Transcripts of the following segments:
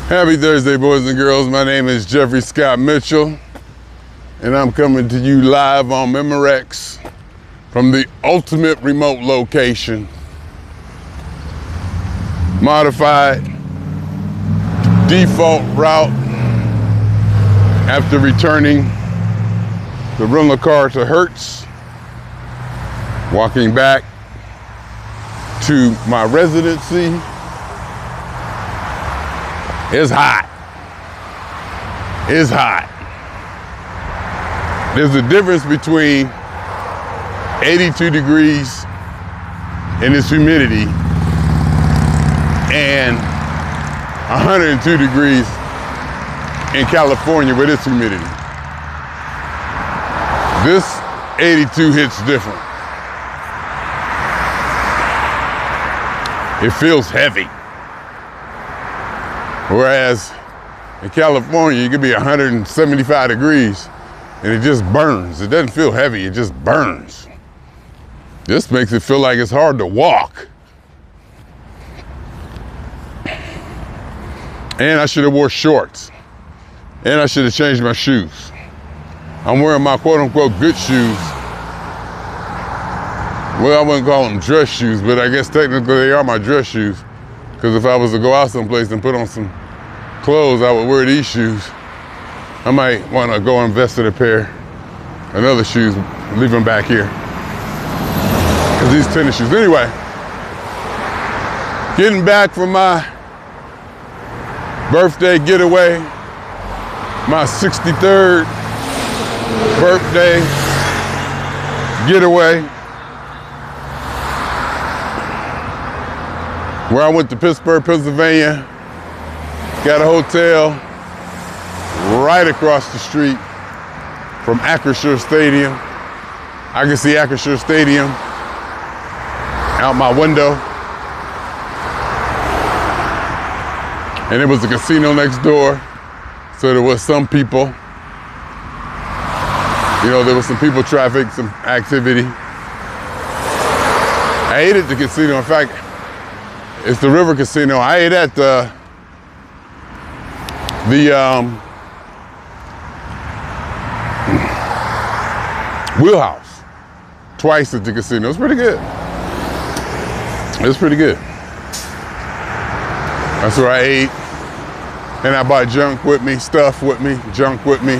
Happy Thursday, boys and girls. My name is Jeffery Scott Mitchell, and I'm coming to you live on Memorex from the ultimate remote location. Modified default route after returning the rental car to Hertz, walking back to my residency. It's hot. It's hot. There's a difference between 82 degrees and its humidity and 102 degrees in California with its humidity. This 82 hits different. It feels heavy. Whereas in California, you could be 175 degrees and it just burns. It doesn't feel heavy, it just burns. This makes it feel like it's hard to walk. And I should have wore shorts. And I should have changed my shoes. I'm wearing my quote unquote good shoes. Well, I wouldn't call them dress shoes, but I guess technically they are my dress shoes. Because if I was to go out someplace and put on some clothes, I would wear these shoes. I might want to go invest in a pair of other shoes, leave them back here. Because these tennis shoes. Anyway, getting back from my birthday getaway, my 63rd birthday getaway, where I went to Pittsburgh, Pennsylvania, got a hotel right across the street from Acrisure Stadium. I can see Acrisure Stadium out my window. And there was a casino next door, so there was some people. You know, there was some people traffic, some activity. I ate at the casino. In fact, it's the River Casino. I ate at the Wheelhouse twice at the casino. It's pretty good. It's pretty good. That's where I ate. And I bought junk with me, stuff with me, junk with me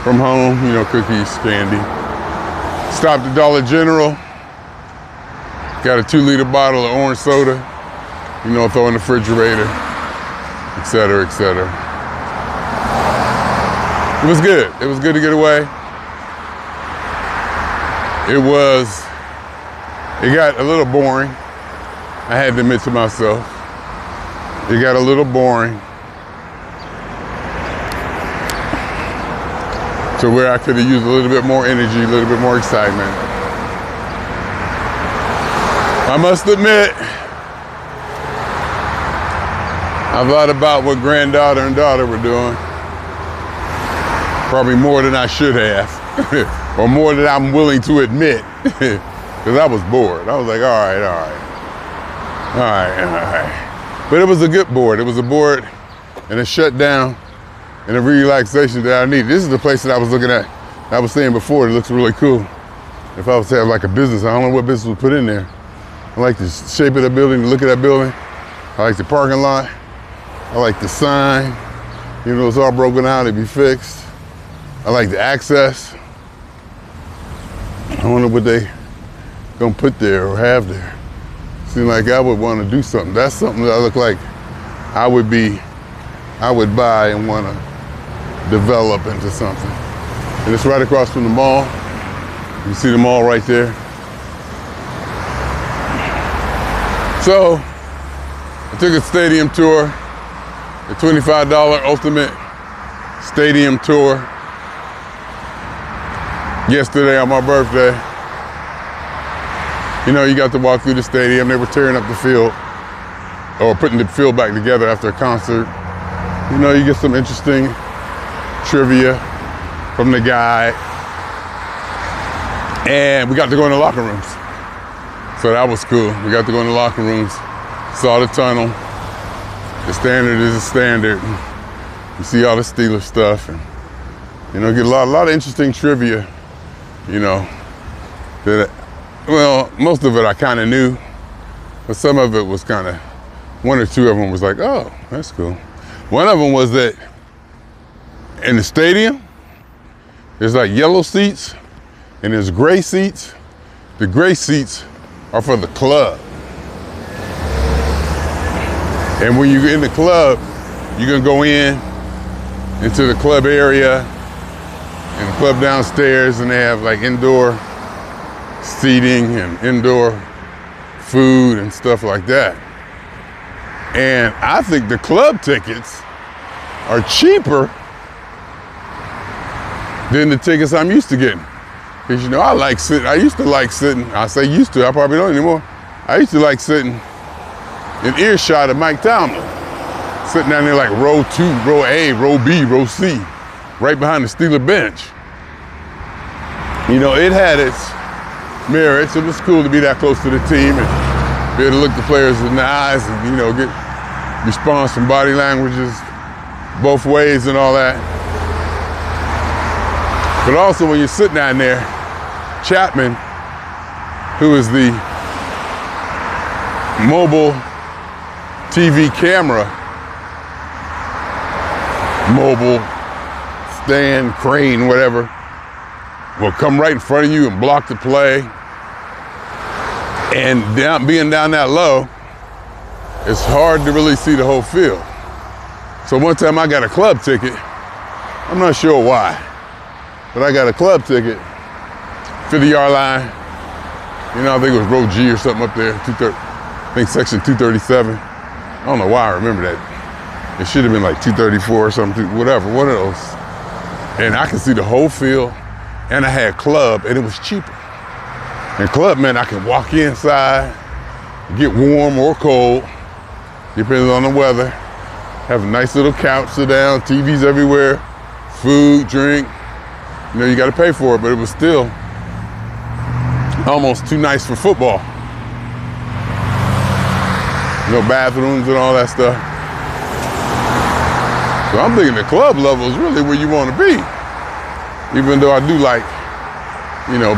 from home, you know, cookies, candy. Stopped at Dollar General. Got a 2-liter bottle of orange soda, you know, throw in the refrigerator, et cetera, et cetera. It was good. It was good to get away. It got a little boring. I had to admit to myself. It got a little boring to where I could have used a little bit more energy, a little bit more excitement. I must admit, I thought about what granddaughter and daughter were doing. Probably more than I should have, or more than I'm willing to admit, because I was bored. I was like, all right. But it was a good board. It was a board and a shutdown and a relaxation that I needed. This is the place that I was looking at. I was saying before, it looks really cool. If I was to have like a business, I don't know what business would put in there. I like the shape of the building, the look of that building. I like the parking lot. I like the sign. You know, it's all broken out, it'd be fixed. I like the access. I wonder what they gonna put there or have there. Seems like I would want to do something. That's something that I look like I would buy and want to develop into something. And it's right across from the mall. You see the mall right there. So I took a stadium tour, a $25 ultimate stadium tour yesterday on my birthday. You know, you got to walk through the stadium. They were tearing up the field or putting the field back together after a concert. You know, you get some interesting trivia from the guy. And we got to go in the locker rooms. So that was cool. We got to go in the locker rooms, saw the tunnel, The standard is a standard. You see all the Steelers stuff, and get a lot of interesting trivia. That most of it I kind of knew, but some of it was kind of, one or two of them was like, oh, that's cool. One of them was that in the stadium, there's like yellow seats and there's gray seats. The gray seats are for the club. And when you're in the club, you're gonna go into the club area and the club downstairs, and they have like indoor seating and indoor food and stuff like that. And I think the club tickets are cheaper than the tickets I'm used to getting. Because I used to like sitting, I say used to, I probably don't anymore. I used to like sitting in earshot of Mike Tomlin. Sitting down there like row 2, row A, row B, row C, right behind the Steeler bench. It had its merits. It was cool to be that close to the team and be able to look the players in the eyes and, get response from body languages both ways and all that. But also when you're sitting down there, Chapman, who is the mobile TV camera, mobile stand, crane, whatever, will come right in front of you and block the play. And being down that low, it's hard to really see the whole field. So one time I got a club ticket. I'm not sure why, but I got a club ticket, 50-yard line. I think it was row G or something up there, I think section 237. I don't know why I remember that. It should have been like 234 or something, whatever, one of those. And I could see the whole field, and I had club, and it was cheaper. And club meant I could walk inside, get warm or cold, depending on the weather, have a nice little couch, sit down, TVs everywhere, food, drink. You got to pay for it, but it was still almost too nice for football. Bathrooms and all that stuff. So I'm thinking the club level is really where you want to be. Even though I do like,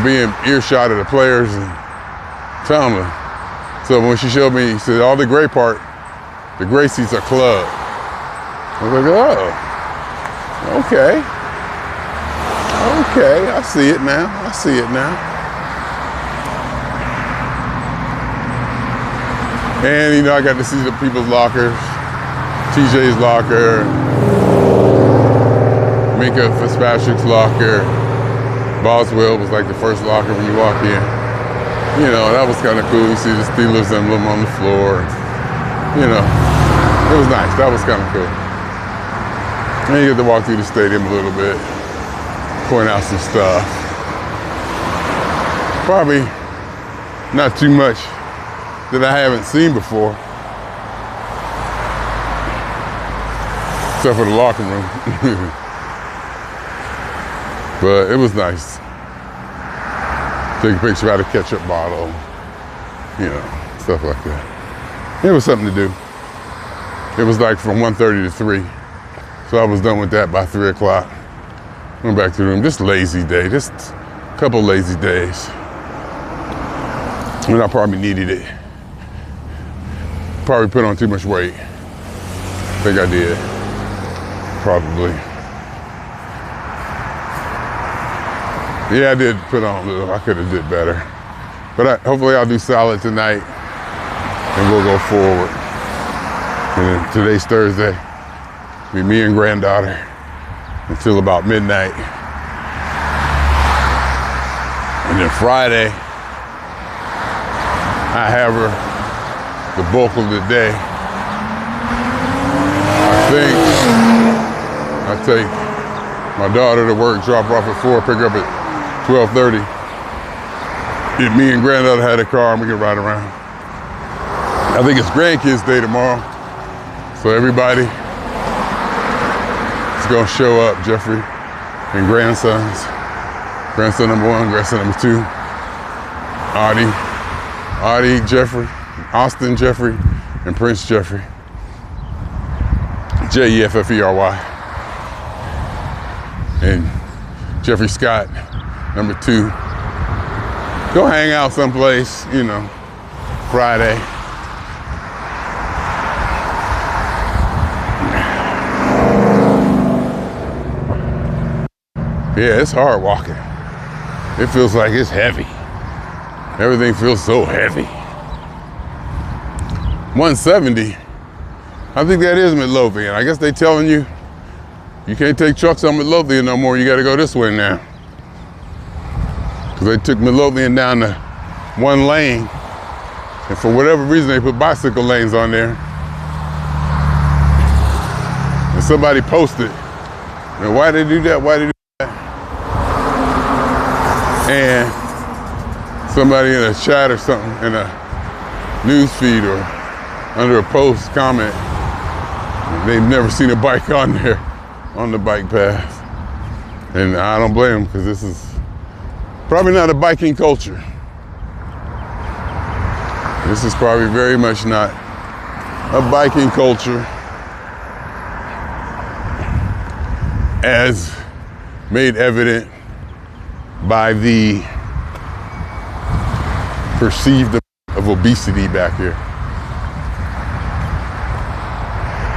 being earshot of the players and Tomlin. So when she showed me, she said, all the gray part, the gray seats are club. I was like, oh, okay. Okay, I see it now. And, I got to see the people's lockers, TJ's locker, Minka Fitzpatrick's locker. Boswell was like the first locker when you walk in. That was kind of cool. You see the Steelers emblem on the floor. It was nice. That was kind of cool. And you get to walk through the stadium a little bit, point out some stuff. Probably not too much that I haven't seen before, except for the locker room. But it was nice. Take a picture out of a ketchup bottle, stuff like that. It was something to do. It was like from 1:30 to 3. So I was done with that by 3 o'clock. Went back to the room. Just lazy day, just a couple lazy days. And I probably needed it. Probably put on too much weight. I think I did, probably. Yeah, I did put on a little. I could have did better. But hopefully I'll do solid tonight and we'll go forward. And then today's Thursday. Be me and granddaughter until about midnight. And then Friday, I have her the bulk of the day. I take my daughter to work, drop her off at 4, pick her up at 12:30. If me and granddaughter had a car and we can ride around. I think it's grandkids day tomorrow. So everybody is gonna show up, Jeffrey and grandsons. Grandson number 1, grandson number 2. Audie Jeffrey, Austin Jeffrey, and Prince Jeffrey. Jeffery. And Jeffery Scott, number 2. Go hang out someplace, you know, Friday. Yeah, it's hard walking. It feels like it's heavy. Everything feels so heavy. 170, I think that is Midlothian. I guess they telling you can't take trucks on Midlothian no more. You got to go this way now. Because they took Midlothian down to 1 lane. And for whatever reason, they put bicycle lanes on there. And somebody posted, and why they do that? Why they do that? And somebody in a chat or something, in a news feed or under a post comment, they've never seen a bike on there, on the bike path. And I don't blame them, because this is probably not a biking culture. This is probably very much not a biking culture as made evident by the perceived of obesity back here.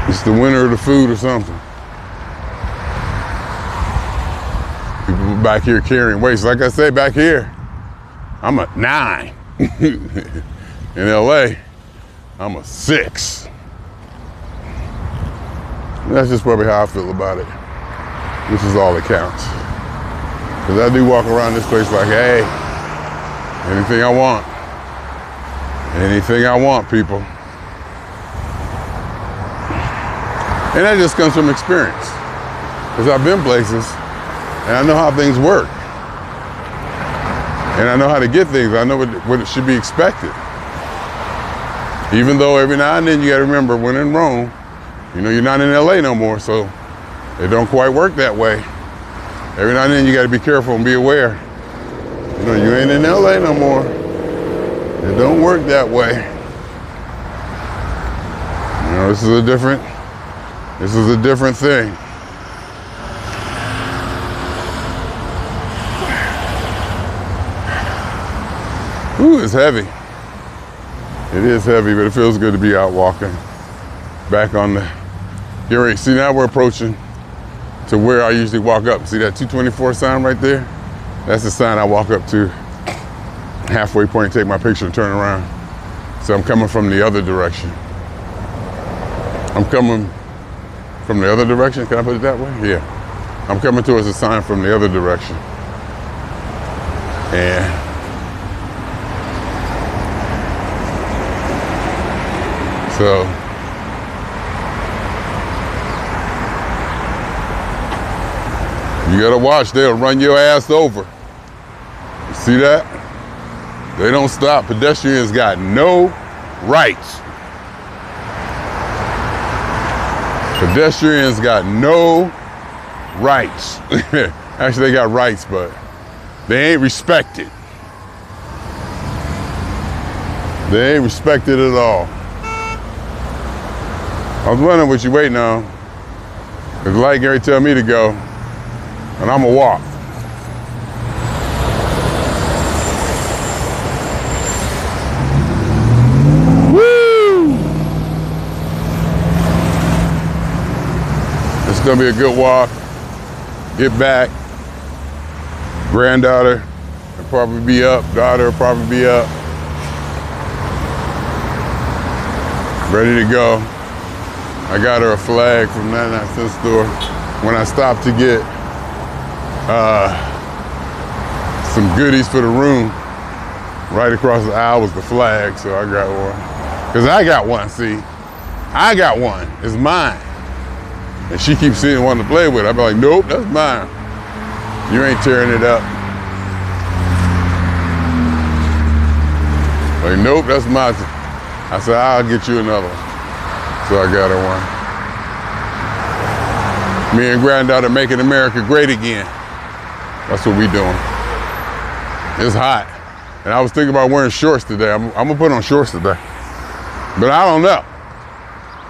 It's the winter of the food or something. People back here carrying weights. Like I say, back here, I'm a 9. In LA, I'm a 6. That's just probably how I feel about it. This is all that counts. Because I do walk around this place like, hey, anything I want. Anything I want, people. And that just comes from experience. Because I've been places, and I know how things work. And I know how to get things. I know what it should be expected. Even though every now and then you gotta remember, when in Rome, you know, you're not in LA no more, so it don't quite work that way. Every now and then you gotta be careful and be aware. You know, you ain't in LA no more. It don't work that way. You know, this is a different thing. Ooh, it's heavy. It is heavy, but it feels good to be out walking. Back on the, here, see, now we're approaching to where I usually walk up. See that 224 sign right there? That's the sign I walk up to, halfway point, take my picture and turn around. So I'm coming from the other direction. I'm coming from the other direction, can I put it that way? Yeah. I'm coming towards the sign from the other direction. And so, you gotta watch, they'll run your ass over. You see that? They don't stop. Pedestrians got no rights. Pedestrians got no rights. Actually, they got rights, but they ain't respected. They ain't respected at all. I was wondering what you waiting on. Cause like Gary tell me to go, and I'ma walk. Woo! It's gonna be a good walk. Get back. Granddaughter will probably be up. Daughter will probably be up. Ready to go. I got her a flag from 99-cent store when I stopped to get some goodies for the room. Right across the aisle was the flag, so I got one. Cause I got one, see? I got one, it's mine. And she keeps seeing one to play with. I be like, nope, that's mine. You ain't tearing it up. Like, nope, that's mine. I said, I'll get you another one. So I got her one. Me and granddaughter making America great again. That's what we doing. It's hot. And I was thinking about wearing shorts today. I'm gonna put on shorts today. But I don't know.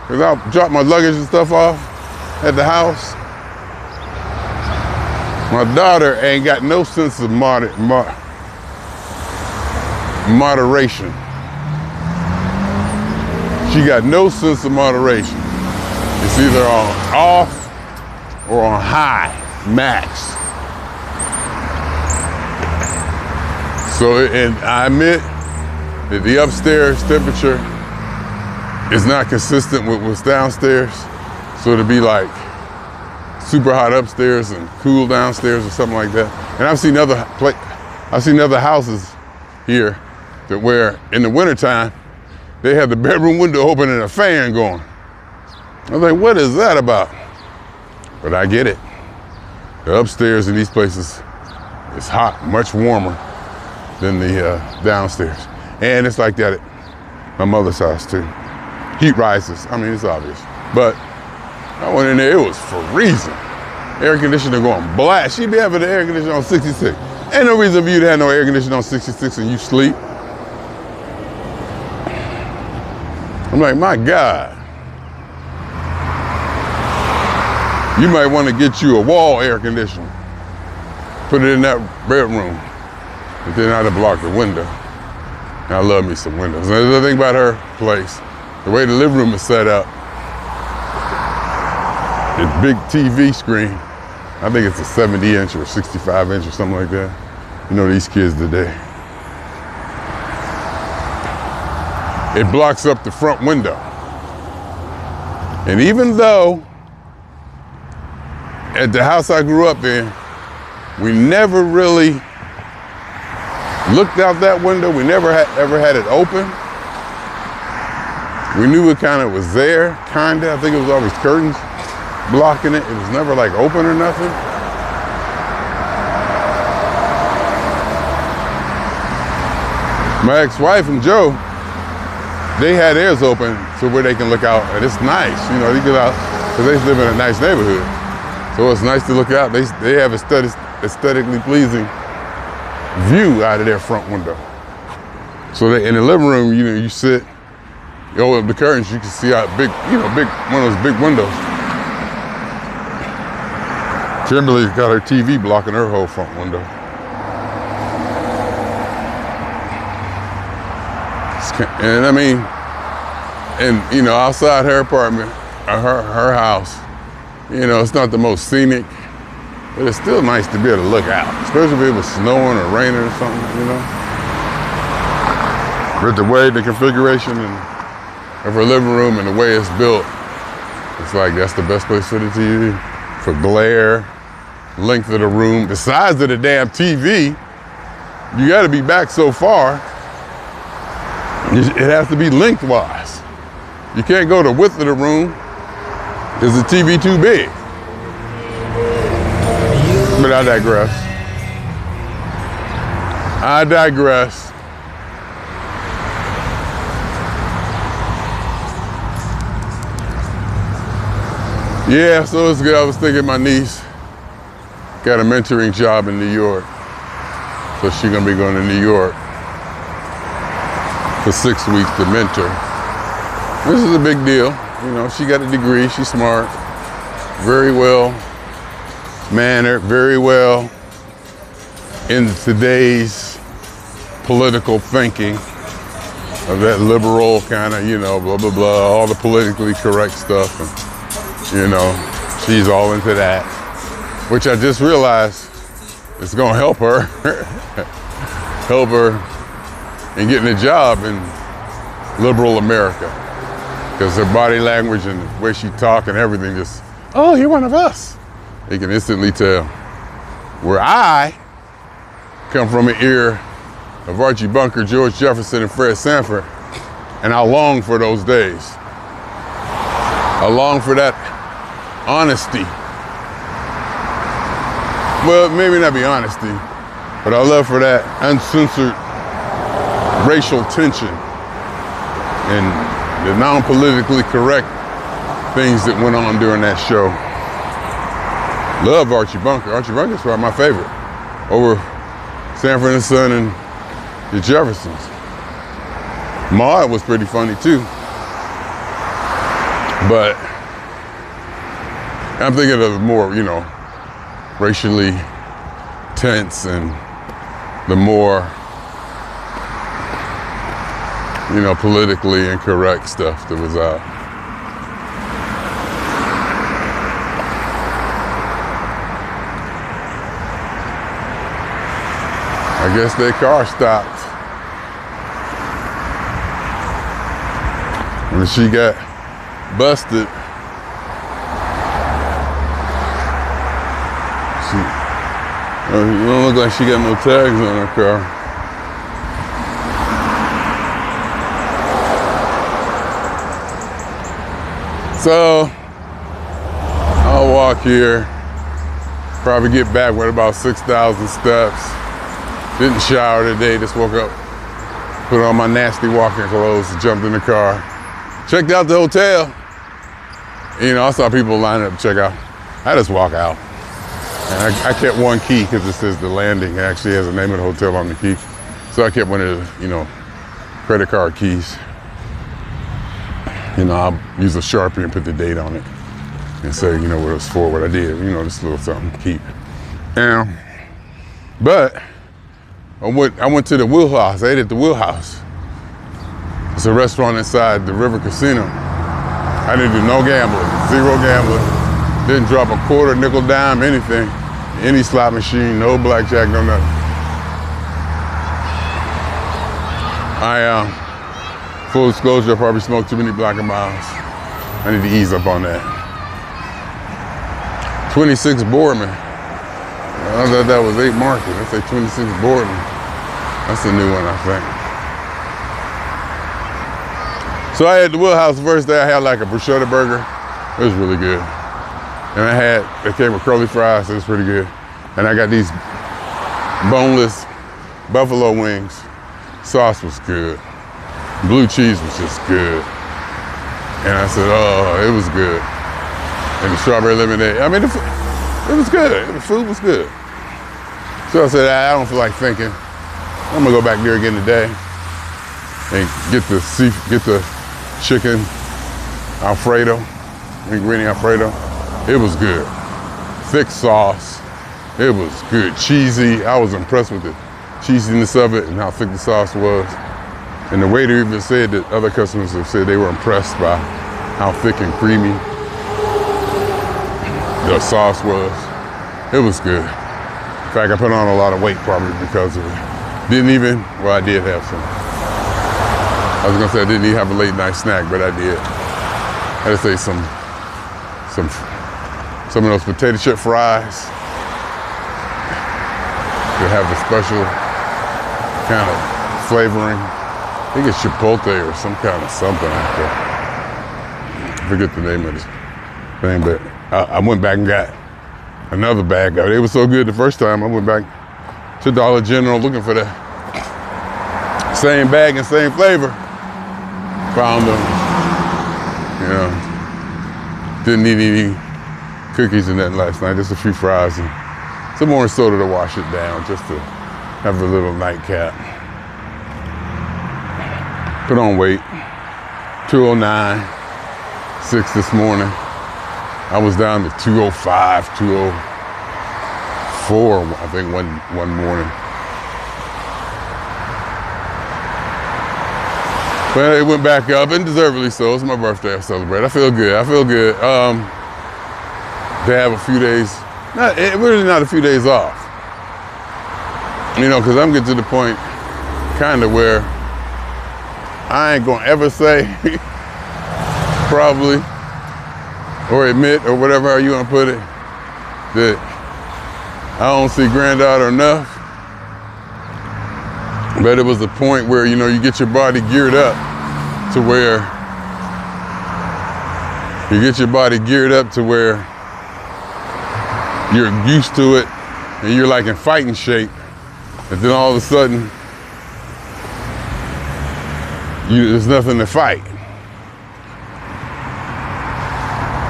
Cause I'll drop my luggage and stuff off. at the house. My daughter ain't got no sense of moderation. She got no sense of moderation. It's either on off or on high, max. So, and I admit that the upstairs temperature is not consistent with what's downstairs. So it'll be like super hot upstairs and cool downstairs or something like that. And I've seen other houses here that where in the wintertime, they have the bedroom window open and a fan going. I was like, what is that about? But I get it. The upstairs in these places is hot, much warmer than the downstairs. And it's like that at my mother's house too. Heat rises, I mean, it's obvious. But I went in there, it was freezing. Air conditioner going blast. She'd be having the air conditioner on 66. Ain't no reason for you to have no air conditioner on 66 and you sleep. I'm like, my God. You might want to get you a wall air conditioner. Put it in that bedroom. But then I'd have blocked the window. And I love me some windows. And the other thing about her place, the way the living room is set up, the big TV screen, I think it's a 70 inch or 65 inch or something like that. You know these kids today. It blocks up the front window. And even though at the house I grew up in, we never really looked out that window. We never ever had it open. We knew it kind of was there, kinda. I think it was always curtains blocking it. It was never like open or nothing. My ex-wife and Joe, they had theirs open so where they can look out, and it's nice. You know, they get out, because they live in a nice neighborhood. So it's nice to look out. They have aesthetically pleasing view out of their front window. So they, in the living room, you know, you sit, you open up the curtains, you can see out big, you know, one of those big windows. Kimberly's got her TV blocking her whole front window. And I mean, and you know, outside her apartment, or her house, you know, it's not the most scenic, but it's still nice to be able to look out, especially if it was snowing or raining or something, you know. But the way the configuration of her living room and the way it's built, it's like that's the best place for the TV. For glare, length of the room, the size of the damn TV, you gotta be back so far. It has to be lengthwise. You can't go the width of the room because the TV too big. But I digress. Yeah, so it's good. I was thinking my niece got a mentoring job in New York. So she's gonna be going to New York for 6 weeks to mentor. This is a big deal. You know, she got a degree, she's smart, very well mannered, very well in today's political thinking of that liberal kind of, you know, blah, blah, blah, all the politically correct stuff. And, you know, she's all into that, which I just realized is gonna help her, in getting a job in liberal America. Because her body language and the way she talk and everything just, oh, you're one of us. You can instantly tell. Where I come from an era of Archie Bunker, George Jefferson, and Fred Sanford, and I long for those days. I long for that honesty. Well, maybe not be honesty, but I love for that uncensored racial tension and the non-politically correct things that went on during that show. Love Archie Bunker. Archie Bunker's probably my favorite over Sanford and Son and the Jeffersons. Maude was pretty funny too. But I'm thinking of more, racially tense and the more, politically incorrect stuff that was out. I guess their car stopped. When she got busted, it don't look like she got no tags on her car. So, I'll walk here, probably get back with about 6,000 steps. Didn't shower today, just woke up, put on my nasty walking clothes, jumped in the car, checked out the hotel. I saw people lining up to check out. I just walk out. And I kept one key because it says the landing. It actually has the name of the hotel on the key. So I kept one of the, credit card keys. I'll use a Sharpie and put the date on it and say, what it was for, what I did, just a little something to keep. But I went to the Wheelhouse. I ate at the Wheelhouse. It's a restaurant inside the River Casino. I didn't do no gambling, zero gambling. Didn't drop a quarter, nickel, dime, anything. Any slot machine, no blackjack, no nothing. Full disclosure, I probably smoked too many Black & Milds. I need to ease up on that. 26 Boardman. I thought that was 8 Market. I say 26 Boardman. That's a new one, I think. So I had the Wheelhouse the first day. I had like a bruschetta burger. It was really good. And it came with curly fries. It was pretty good. And I got these boneless buffalo wings. Sauce was good. Blue cheese was just good. And I said, oh, it was good. And the strawberry lemonade. I mean, it was good. The food was good. So I said, I don't feel like thinking. I'm gonna go back there again today and get the chicken Alfredo, linguine Alfredo. It was good. Thick sauce. It was good. Cheesy. I was impressed with the cheesiness of it and how thick the sauce was. And the waiter even said that other customers have said they were impressed by how thick and creamy the sauce was. It was good. In fact, I put on a lot of weight probably because of it. I did have some. I was gonna say I didn't even have a late night snack, but I did. I had to say some of those potato chip fries. They have the special kind of flavoring. I think it's chipotle or some kind of something like that. I forget the name of this thing, but I went back and got another bag of it. It was so good the first time. I went back to Dollar General looking for the same bag and same flavor. Found them. Didn't need any cookies and nothing last night. Just a few fries and some orange soda to wash it down, just to have a little nightcap. Put on weight, 209, 6 this morning. I was down to 205, 204, I think one morning. But it went back up, and deservedly so. It's my birthday, I celebrate. I feel good. To have a few days, really not a few days off. Because I'm getting to the point kind of where I ain't gonna ever say, probably, or admit, or whatever you wanna put it, that I don't see granddaughter enough. But it was a point where, you get your body geared up to where, you're used to it, and you're like in fighting shape, and then all of a sudden, there's nothing to fight.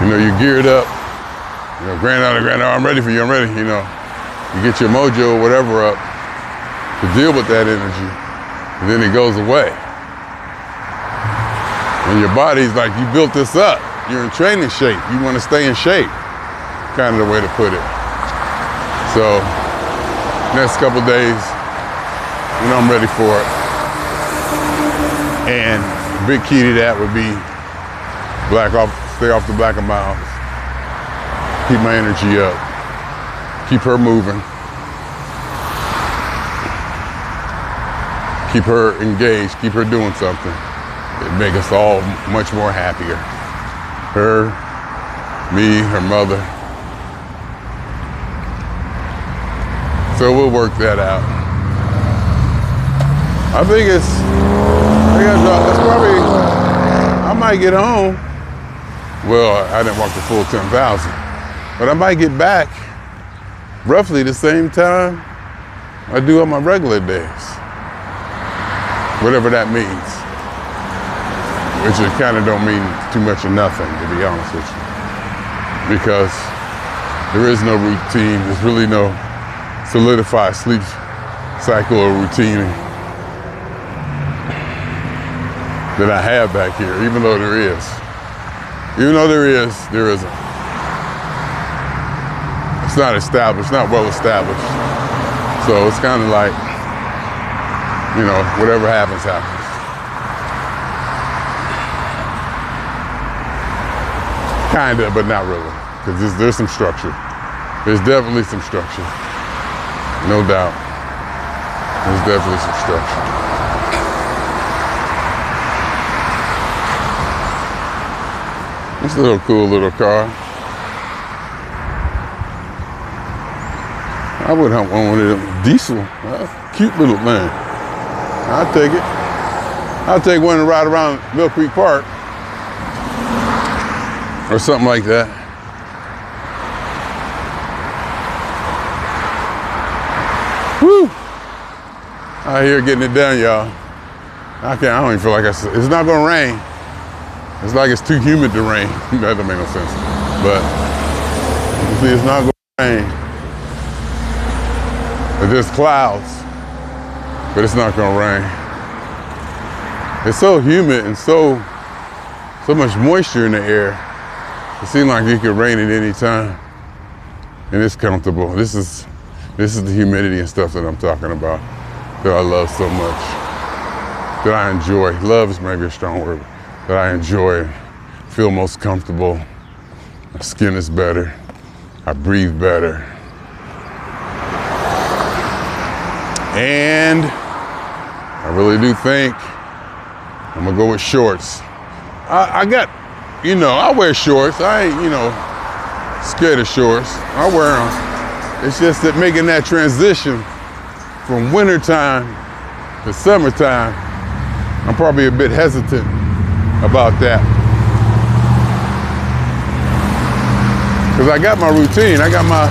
You're geared up. Granddaughter, I'm ready for you, I'm ready, You get your mojo or whatever up to deal with that energy, and then it goes away. And your body's like, you built this up. You're in training shape. You want to stay in shape. kind of the way to put it. So next couple days, I'm ready for it. And a big key to that would be stay off the black and miles. Keep my energy up. Keep her moving. Keep her engaged. Keep her doing something. It'd make us all much more happier. Her, me, her mother. So we'll work that out. I think it's probably, I might get home. Well, I didn't walk the full 10,000, but I might get back roughly the same time I do on my regular days. Whatever that means. Which it kind of don't mean too much of nothing, to be honest with you. Because there is no routine. There's really no solidified sleep cycle or routine that I have back here, even though there is. Even though there isn't. It's not established, not well established. So it's kind of like, whatever happens, happens. Kinda, but not really. Because there's some structure. There's definitely some structure. No doubt. There's definitely some structure. It's a little cool little car. I would have one of them diesel. Cute little thing. I'll take it. I'll take one to ride around Mill Creek Park. Or something like that. Woo! Out here getting it done, y'all. I don't even feel like it's not gonna rain. It's like it's too humid to rain. That don't make no sense. But you see, it's not gonna rain. There's clouds, but it's not gonna rain. It's so humid and so much moisture in the air. It seems like it could rain at any time, and it's comfortable. This is the humidity and stuff that I'm talking about, that I love so much, that I enjoy. Love is maybe a strong word, that I enjoy, feel most comfortable. My skin is better. I breathe better. And I really do think I'm gonna go with shorts. I wear shorts. I ain't, scared of shorts. I wear them. It's just that making that transition from wintertime to summertime, I'm probably a bit hesitant about that. Because I got my routine. I got my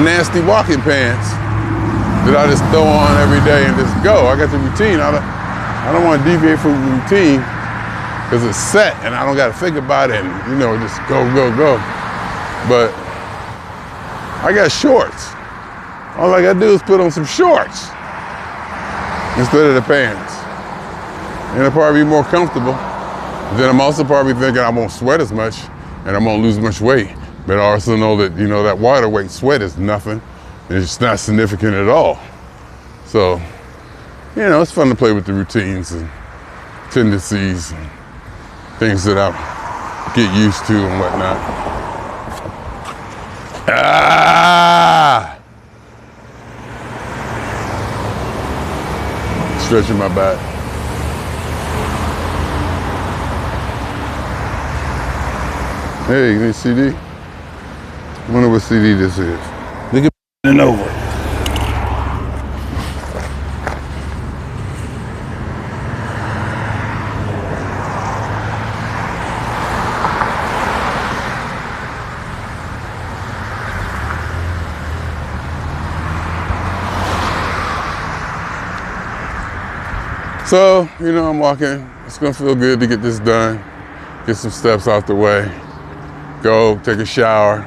nasty walking pants that I just throw on every day and just go. I got the routine. I don't want to deviate from the routine because it's set and I don't got to think about it and, just go. But I got shorts. All I got to do is put on some shorts instead of the pants. And it'll probably be more comfortable. Then I'm also probably thinking I won't sweat as much and I won't lose much weight. But I also know that, that water weight sweat is nothing. It's not significant at all. So, it's fun to play with the routines and tendencies and things that I get used to and whatnot. Stretching my back. Hey, you need a CD? I wonder what CD this is. Look at it over. So, I'm walking. It's gonna feel good to get this done. Get some steps out the way. Go, take a shower,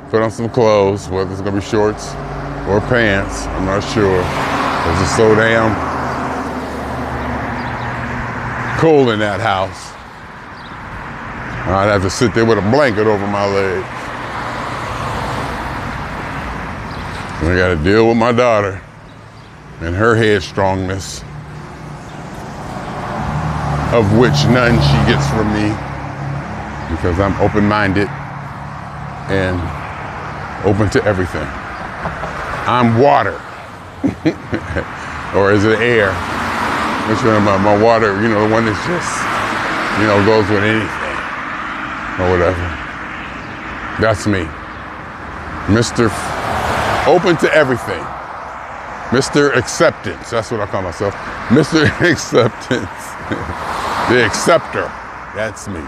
put on some clothes, whether it's gonna be shorts or pants, I'm not sure. It's just so damn cold in that house. I'd have to sit there with a blanket over my leg. I got to deal with my daughter and her headstrongness, of which none she gets from me, because I'm open-minded and open to everything. I'm water. Or is it air? Which one am I? My water, the one that's just, goes with anything or whatever. That's me. Mr. Open to everything. Mr. Acceptance. That's what I call myself. Mr. Acceptance. The acceptor. That's me.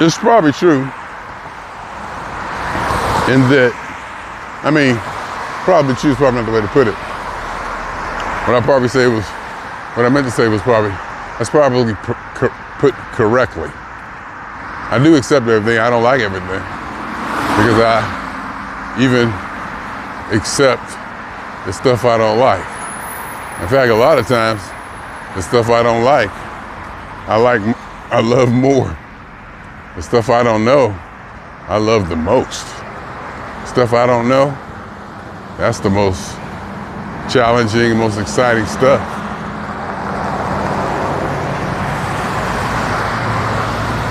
It's probably true. In that, probably true is probably not the way to put it. What I meant to say was probably, that's probably put correctly. I do accept everything. I don't like everything. Because I even accept the stuff I don't like. In fact, a lot of times, the stuff I don't like, I love more. The stuff I don't know, I love the most. Stuff I don't know, that's the most challenging, most exciting stuff.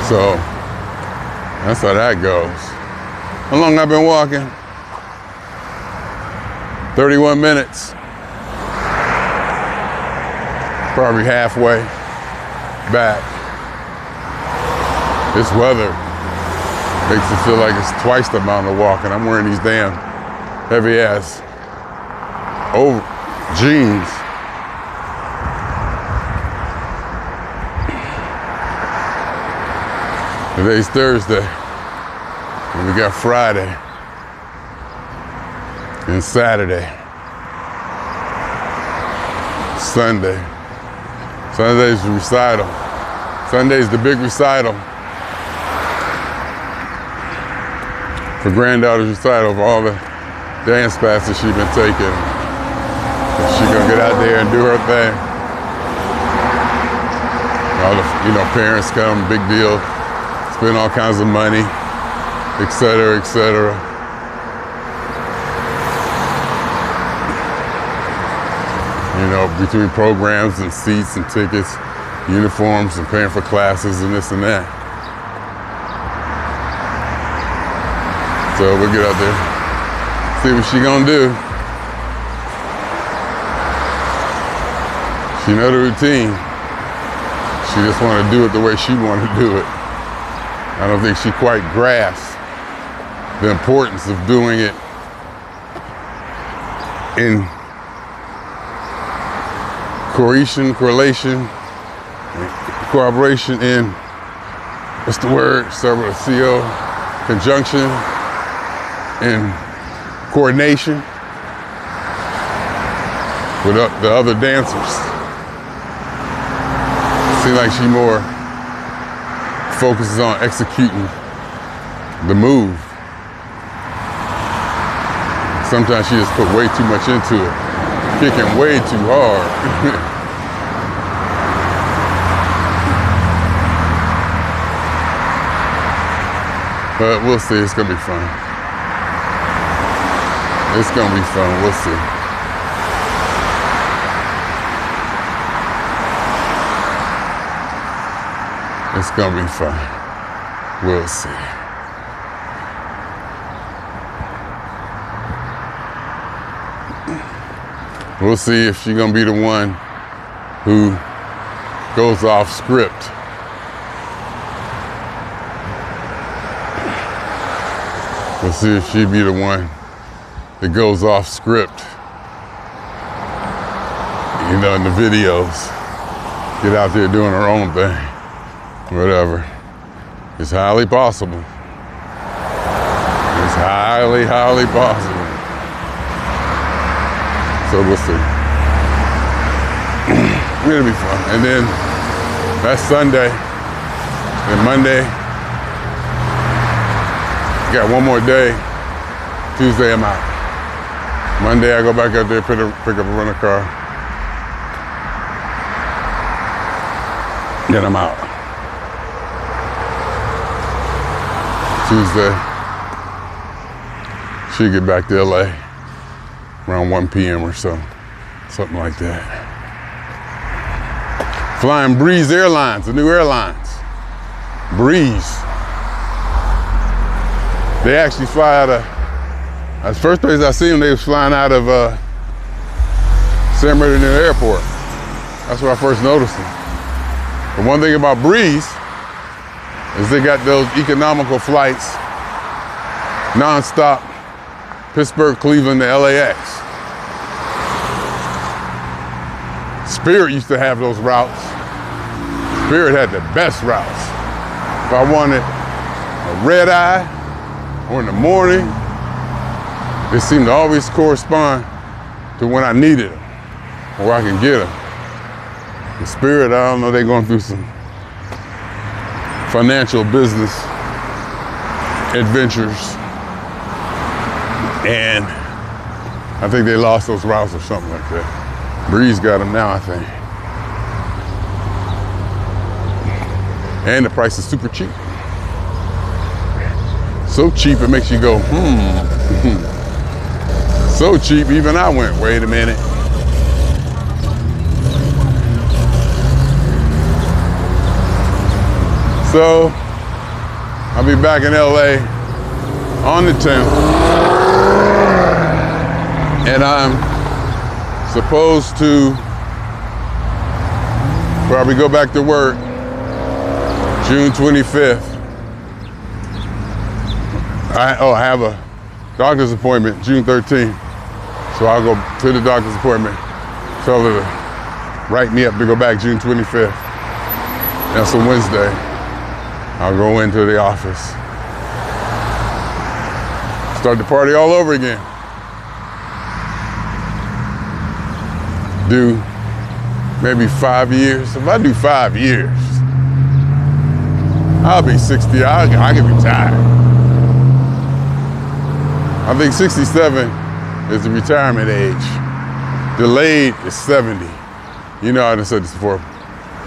So, that's how that goes. How long I've been walking? 31 minutes. Probably halfway back. This weather makes it feel like it's twice the amount of walking. I'm wearing these damn heavy ass jeans. Today's Thursday, and we got Friday and Saturday, Sunday. Sunday's the recital. Sunday's the big recital. For granddaughter's recital of all the dance classes she's been taking. She's gonna get out there and do her thing. All the parents come, big deal, spend all kinds of money, et cetera, et cetera. Between programs and seats and tickets, uniforms and paying for classes and this and that. So we'll get out there, see what she gonna do. She know the routine. She just wanna do it the way she wanna do it. I don't think she quite grasps the importance of doing it in cooperation in, what's the word? Start with a CO, conjunction, and coordination with the other dancers. Seems like she more focuses on executing the move. Sometimes she just put way too much into it, kicking way too hard. But we'll see, it's gonna be fun. It's gonna be fun, we'll see. It's gonna be fun, we'll see. We'll see if she's gonna be the one who goes off script. We'll see if she be the one that goes off script. In the videos, get out there doing her own thing, whatever. It's highly possible. It's highly, highly possible. So we'll see. It'll be fun. And then that's Sunday. And Monday, got one more day. Tuesday, I'm out. Monday, I go back out there, pick up a rental car. Then I'm out. Tuesday. She'll get back to LA around 1 p.m. or so, something like that. Flying Breeze Airlines, the new airlines. Breeze. They actually fly out of, that's the first place I seen them, they was flying out of San Bernardino Airport. That's where I first noticed them. The one thing about Breeze is they got those economical flights, non-stop, Pittsburgh, Cleveland to LAX. Spirit used to have those routes. Spirit had the best routes. If I wanted a red eye or in the morning, it seemed to always correspond to when I needed them or I can get them. The Spirit, I don't know, they're going through some financial business adventures. And I think they lost those routes or something like that. Breeze got them now, I think. And the price is super cheap. So cheap it makes you go, So cheap, even I went, wait a minute. So, I'll be back in LA on the 10th. And I'm supposed to probably go back to work June 25th. I have a doctor's appointment June 13th. So I'll go to the doctor's appointment, tell her to write me up to go back June 25th. That's a Wednesday. I'll go into the office. Start the party all over again. Do maybe 5 years. If I do 5 years, I'll be 60. I can retire. I think 67 is the retirement age. Delayed is 70. You know, I done said this before.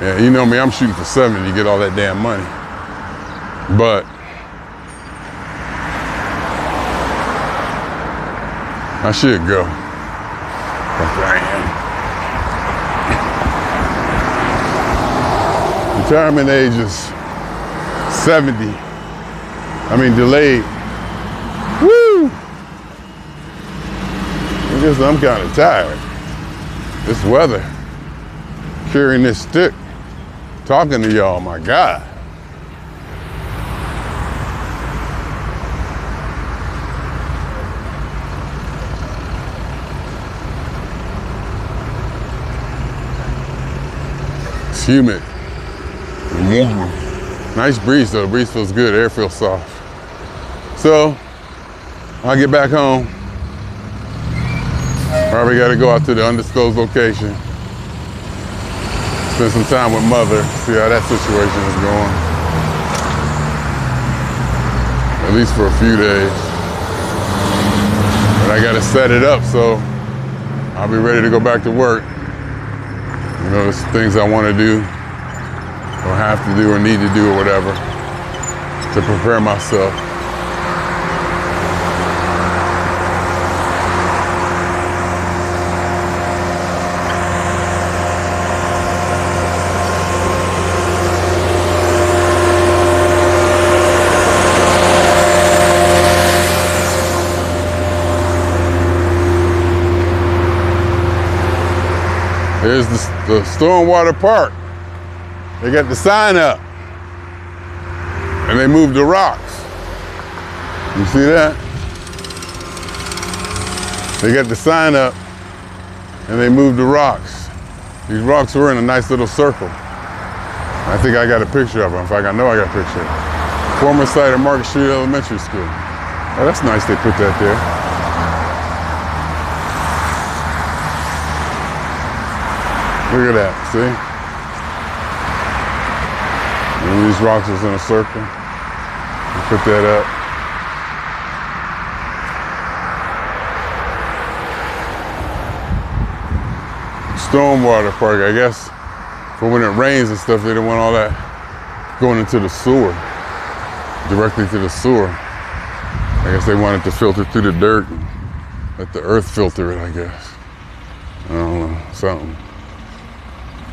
Yeah, you know me, I'm shooting for 70 to get all that damn money. But I should go. Retirement age is 70. I mean, delayed. Woo! I guess I'm kind of tired. This weather, carrying this stick, talking to y'all, my God. It's humid. Nice breeze though, breeze feels good, air feels soft. So, I'll get back home. Probably gotta go out to the undisclosed location. Spend some time with mother, see how that situation is going. At least for a few days. But I gotta set it up so I'll be ready to go back to work. You know, there's things I wanna do, or have to do, or need to do, or whatever, to prepare myself. There's the Stormwater Park. They got the sign up. And they moved the rocks. You see that? They got the sign up and they moved the rocks. These rocks were in a nice little circle. I think I got a picture of them. In fact, I know I got a picture. Former site of Market Street Elementary School. Oh, that's nice they put that there. Look at that, see? And these rocks was in a circle. Put that up. Stormwater Park, I guess, for when it rains and stuff, they don't want all that going into the sewer. directly to the sewer. I guess they wanted to filter through the dirt and let the earth filter it, I guess. I don't know,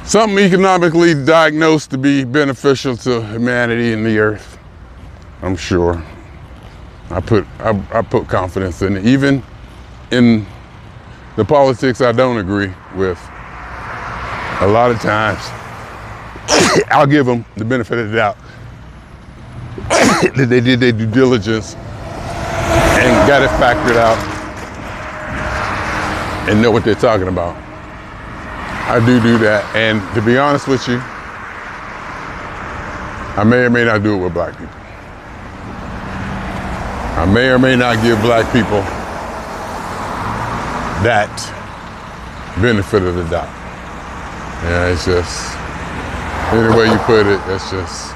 something economically diagnosed to be beneficial to humanity and the earth, I'm sure. I put confidence in it. Even in the politics I don't agree with, a lot of times, I'll give them the benefit of the doubt that they did their due diligence and got it factored out and know what they're talking about. I do that, and to be honest with you, I may or may not do it with black people. I may or may not give black people that benefit of the doubt. Yeah, it's just, any way you put it, that's just,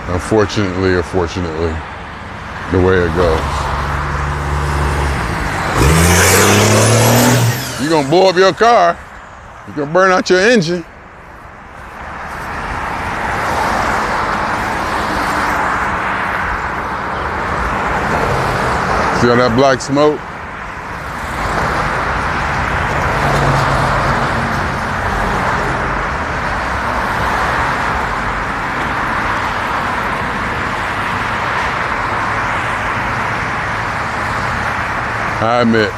unfortunately or fortunately, the way it goes. You're gonna blow up your car, you're gonna burn out your engine. See all that black smoke? I admit,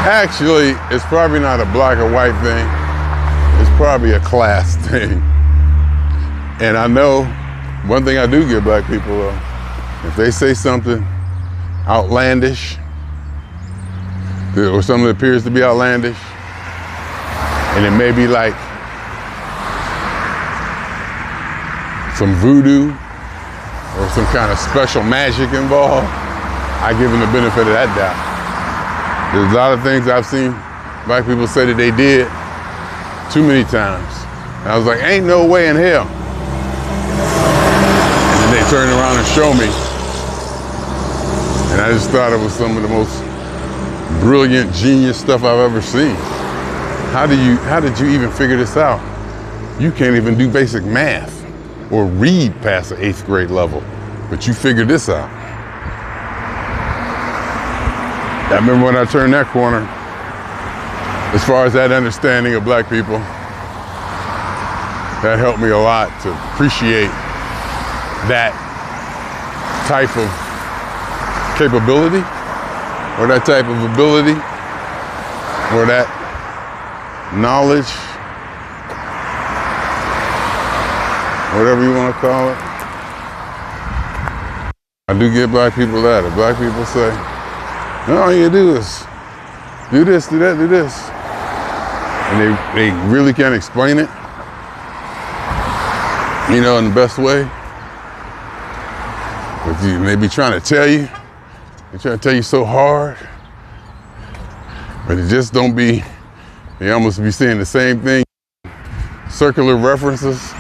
actually, it's probably not a black or white thing. It's probably a class thing. And I know one thing I do give black people, though, if they say something outlandish, or something that appears to be outlandish, and it may be like some voodoo or some kind of special magic involved, I give them the benefit of that doubt. There's a lot of things I've seen black people say that they did too many times. And I was like, ain't no way in hell. And then they turned around and showed me. And I just thought it was some of the most brilliant, genius stuff I've ever seen. How did you even figure this out? You can't even do basic math or read past the 8th grade level, but you figured this out. I remember when I turned that corner, as far as that understanding of black people, that helped me a lot to appreciate that type of capability, or that type of ability, or that knowledge, whatever you want to call it. I do give black people that. If black people say, no, all you do is do this, do that, do this, and they really can't explain it, you know, in the best way, but they be trying to tell you, they try to tell you so hard, but it just don't be, they almost be saying the same thing, circular references,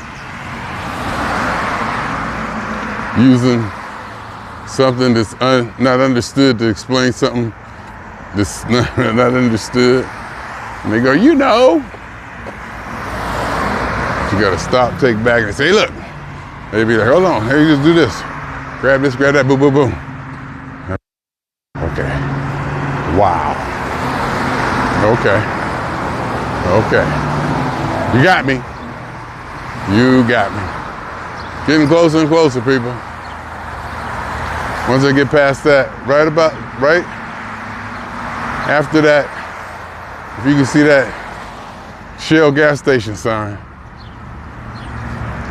using something that's not understood to explain something that's not understood. And they go, you know. You gotta stop, take back, and say, look. They be like, hold on, hey, you just do this. Grab this, grab that, boom, boom, boom. Okay. Wow. Okay. Okay. You got me. You got me. Getting closer and closer, people. Once I get past that, right after that, if you can see that Shell gas station sign,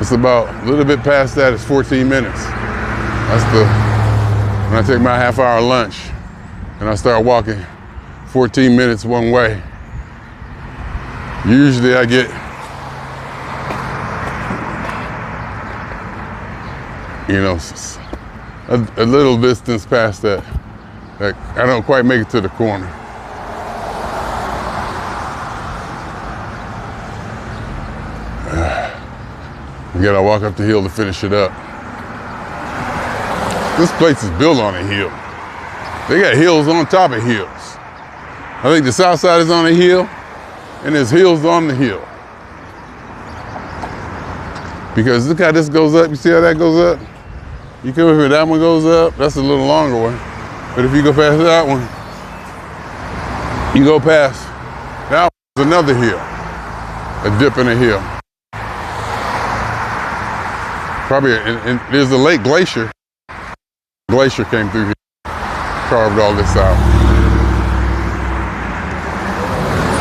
it's about a little bit past that, it's 14 minutes. That's when I take my half-hour lunch and I start walking 14 minutes one way. Usually I get, you know, a little distance past that I don't quite make it to the corner. You gotta walk up the hill to finish it up. This place is built on a hill. They got hills on top of hills. I think the south side is on a hill, and there's hills on the hill. Because look how this goes up. You see how that goes up? You come over here, that one goes up. That's a little longer one. But if you go past that one, you go past that one's another hill, a dip in a hill. Probably, and there's a lake glacier. Glacier came through here, carved all this out.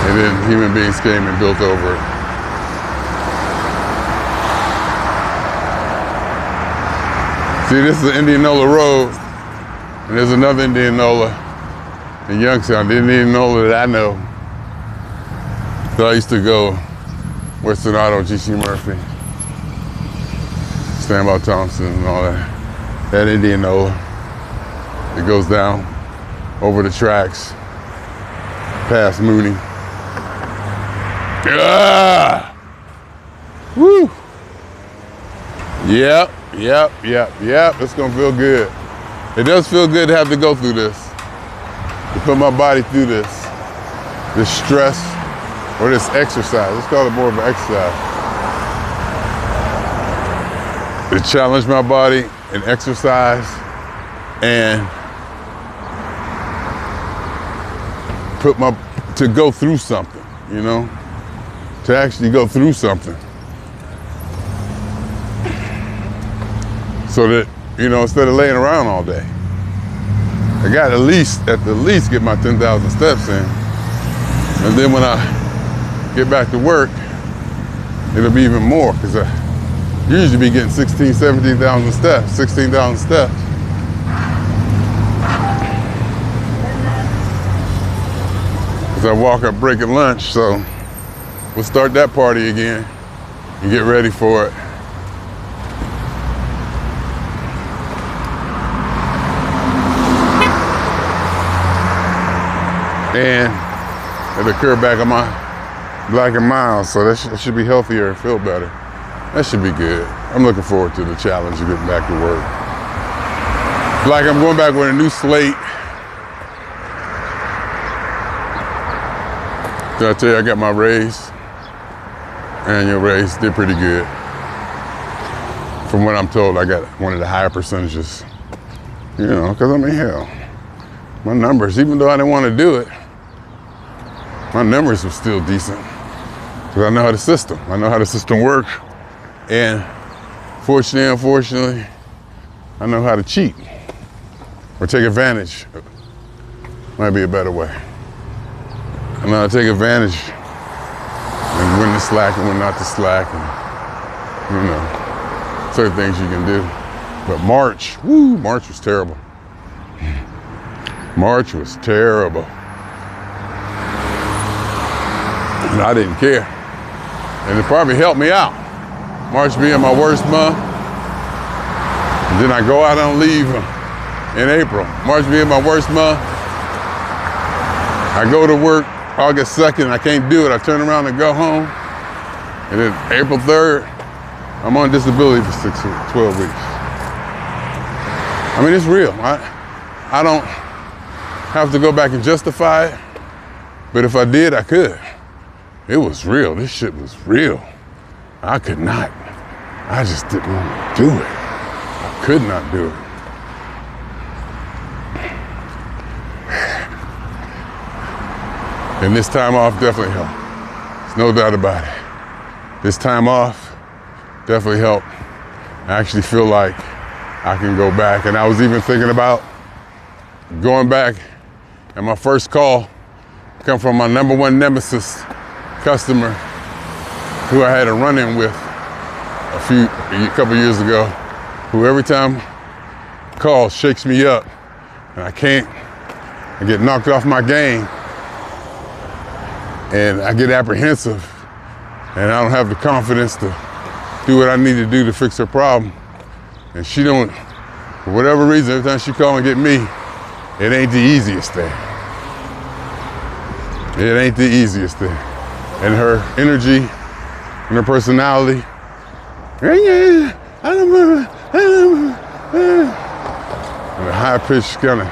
And then human beings came and built over it. See, this is the Indianola Road, and there's another Indianola in Youngstown, the Indianola that I know. So I used to go Western Auto, G.C. Murphy, Stanbaugh Thompson, and all that. That Indianola, it goes down over the tracks, past Mooney. Ah! Woo! Yep. It's gonna feel good. It does feel good to have to go through this, to put my body through this stress, or this exercise. Let's call it more of an exercise. To challenge my body and exercise and to go through something, you know? To actually go through something. So that, you know, instead of laying around all day, I got at the least get my 10,000 steps in. And then when I get back to work, it'll be even more, because I usually be getting 16,000, 17,000 steps, 16,000 steps. Because I walk up break at lunch, so we'll start that party again and get ready for it. And it'll occur back on my Black and Mild, so that should be healthier and feel better. That should be good. I'm looking forward to the challenge of getting back to work. Like I'm going back with a new slate. Did I tell you I got my raise? Annual raise, did pretty good. From what I'm told, I got one of the higher percentages. You know, because I mean, hell, my numbers, even though I didn't want to do it, my numbers were still decent. Because I know how the system works. And fortunately, unfortunately, I know how to cheat or take advantage. Might be a better way. I know how to take advantage and when to slack and when not to slack, and, you know, certain things you can do. But March was terrible. March was terrible. And I didn't care. And it probably helped me out. March being my worst month. And then I go out on leave in April. March being my worst month. I go to work August 2nd, I can't do it. I turn around and go home. And then April 3rd, I'm on disability for 12 weeks. I mean, it's real. I don't have to go back and justify it, but if I did, I could. It was real. This shit was real. I could not. I just didn't want to do it. I could not do it. And this time off definitely helped. There's no doubt about it. This time off definitely helped. I actually feel like I can go back. And I was even thinking about going back, and my first call come from my number one nemesis customer who I had a run-in with a couple years ago, who every time calls shakes me up, and I get knocked off my game, and I get apprehensive, and I don't have the confidence to do what I need to do to fix her problem. And she don't, for whatever reason, every time she call and get me, it ain't the easiest thing. It ain't the easiest thing. And her energy and her personality, and a high-pitched, kind of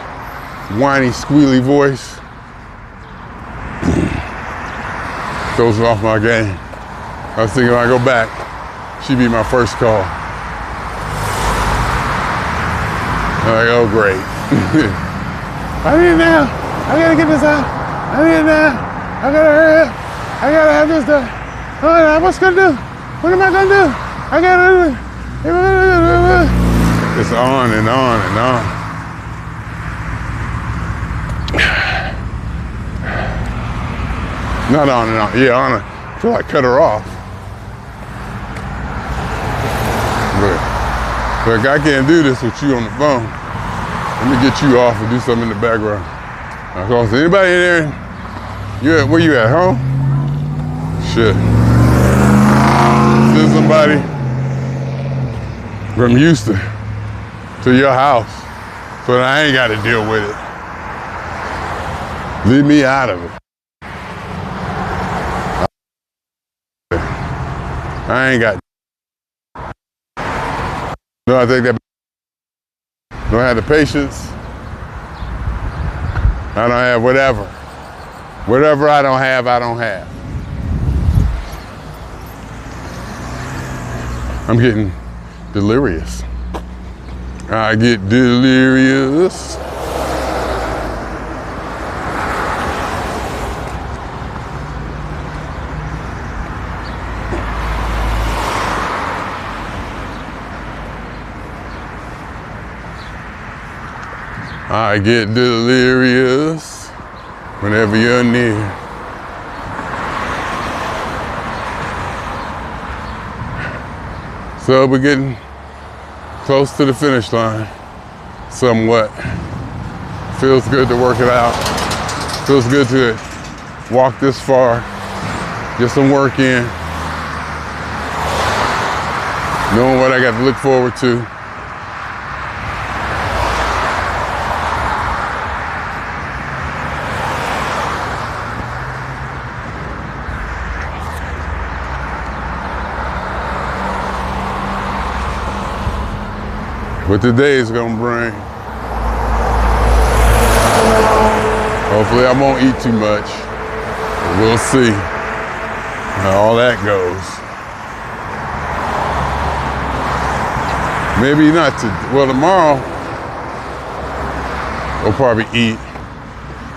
whiny, squealy voice throws me off my game. I was thinking when I go back, She'd be my first call. I'm like, oh great. I need it now. I gotta get this out. I need it now. I gotta hurry up. I gotta have this done. Oh, what's gonna do? What am I gonna do? I gotta do it. It's on and on and on. Not on and on. Yeah, on. I feel like cut her off. But I can't do this with you on the phone. Let me get you off and do something in the background. So anybody in there? Where you at, home? Shit. Send somebody from Houston to your house so that I ain't got to deal with it. Leave me out of it. I ain't got. No, I think that. Don't have the patience. I don't have whatever. Whatever I don't have, I don't have. I'm getting delirious. I get delirious. I get delirious whenever you're near. So we're getting close to the finish line, somewhat. Feels good to work it out. Feels good to walk this far, get some work in, knowing what I got to look forward to. What the day is gonna bring. Hopefully I won't eat too much. But we'll see how all that goes. Maybe not well, tomorrow we'll probably eat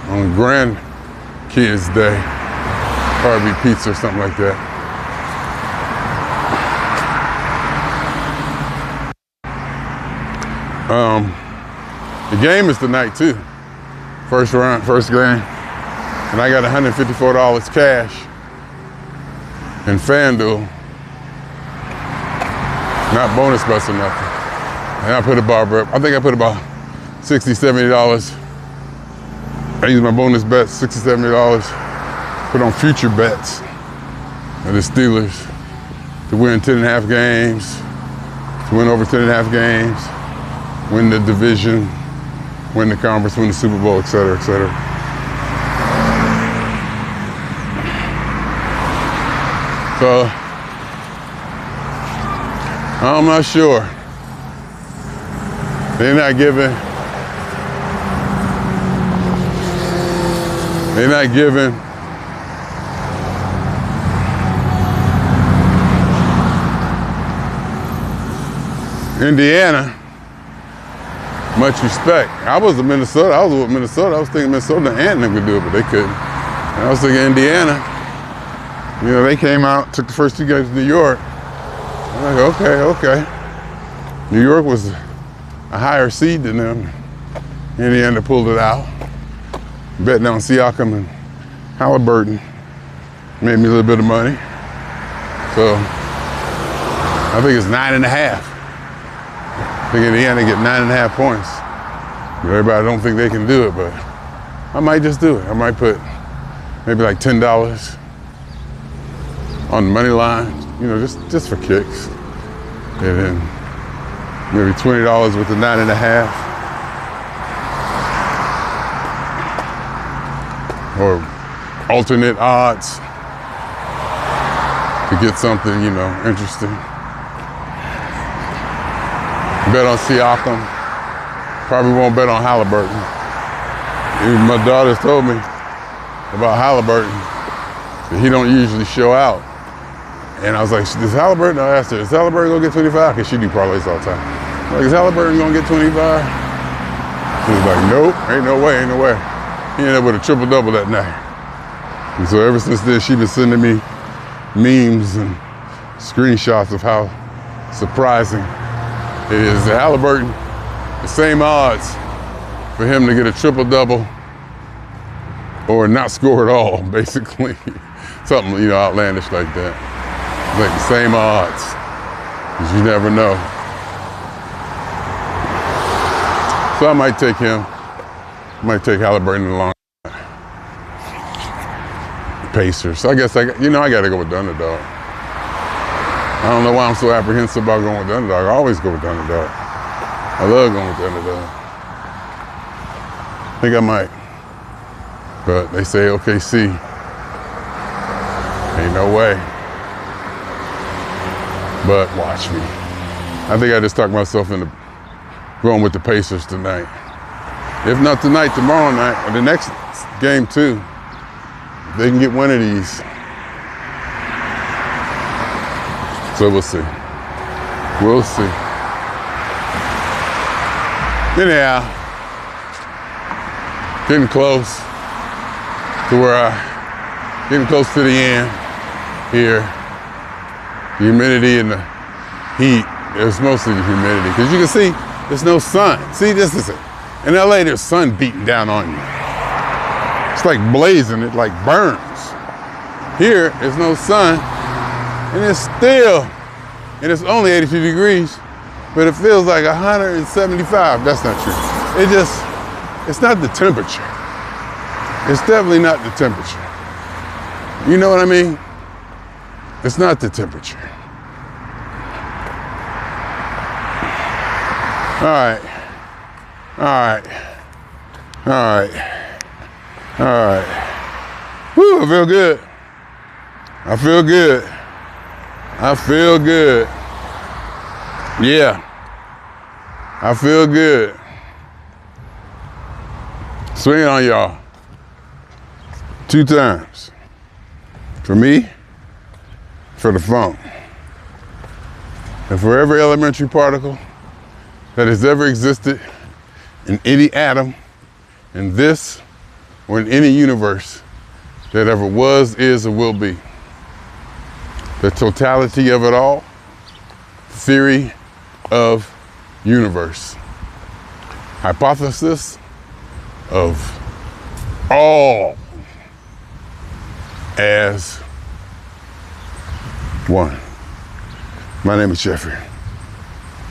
on grandkids' day. Probably pizza or something like that. The game is tonight too. First round, first game. And I got $154 cash in FanDuel. Not bonus bets or nothing. And I put I think I put about $60, $70. I used my bonus bets, $60, $70, put on future bets of the Steelers to win 10.5 games, to win over 10.5 games, win the division, win the conference, win the Super Bowl, et cetera, et cetera. So, I'm not sure. They're not giving Indiana much respect. I was with Minnesota. I was thinking Minnesota and them could do it, but they couldn't. And I was thinking Indiana. You know, they came out, took the first 2 games to New York. I'm like, okay. New York was a higher seed than them. Indiana pulled it out. Betting on Siakam and Halliburton made me a little bit of money. So I think it's 9.5. I think Indiana get 9.5 points. But everybody don't think they can do it, but I might just do it. I might put maybe like $10 on the money line, you know, just for kicks. And then maybe $20 with the 9.5. Or alternate odds to get something, you know, interesting. Bet on Siakam. Probably won't bet on Halliburton. Even my daughters told me about Halliburton that he don't usually show out. And I was like, is Halliburton, I asked her, is Halliburton gonna get 25? Because she do parlays all the time. I'm like, is Halliburton gonna get 25? She was like, nope, ain't no way, ain't no way. He ended up with a triple-double that night. And so ever since then, she's been sending me memes and screenshots of how surprising it is. The Halliburton, the same odds for him to get a triple-double or not score at all, basically. Something, outlandish like that. Like the same odds, because you never know. So I might take him. I might take Halliburton along. Pacers. I guess I got to go with the underdog. I don't know why I'm so apprehensive about going with the underdog. I always go with the underdog. I love going with the underdog. I think I might. But they say OKC. Ain't no way. But watch me. I think I just talked myself into going with the Pacers tonight. If not tonight, tomorrow night, or the next game too. If they can get one of these. So we'll see. We'll see. Anyhow, getting close to the end here. The humidity and the heat, it's mostly the humidity. Because you can see there's no sun. See, this is it. In LA, there's sun beating down on you. It's like blazing, it like burns. Here, there's no sun, and it's only 82 degrees, but it feels like 175. That's not true. It's not the temperature. It's definitely not the temperature. You know what I mean? It's not the temperature. All right. Whew, I feel good. Yeah. I feel good. Swing it on y'all. 2 times. For me, for the phone. And for every elementary particle that has ever existed in any atom, in this or in any universe that ever was, is, or will be. The totality of it all, theory of universe. Hypothesis of all as one. My name is Jeffrey.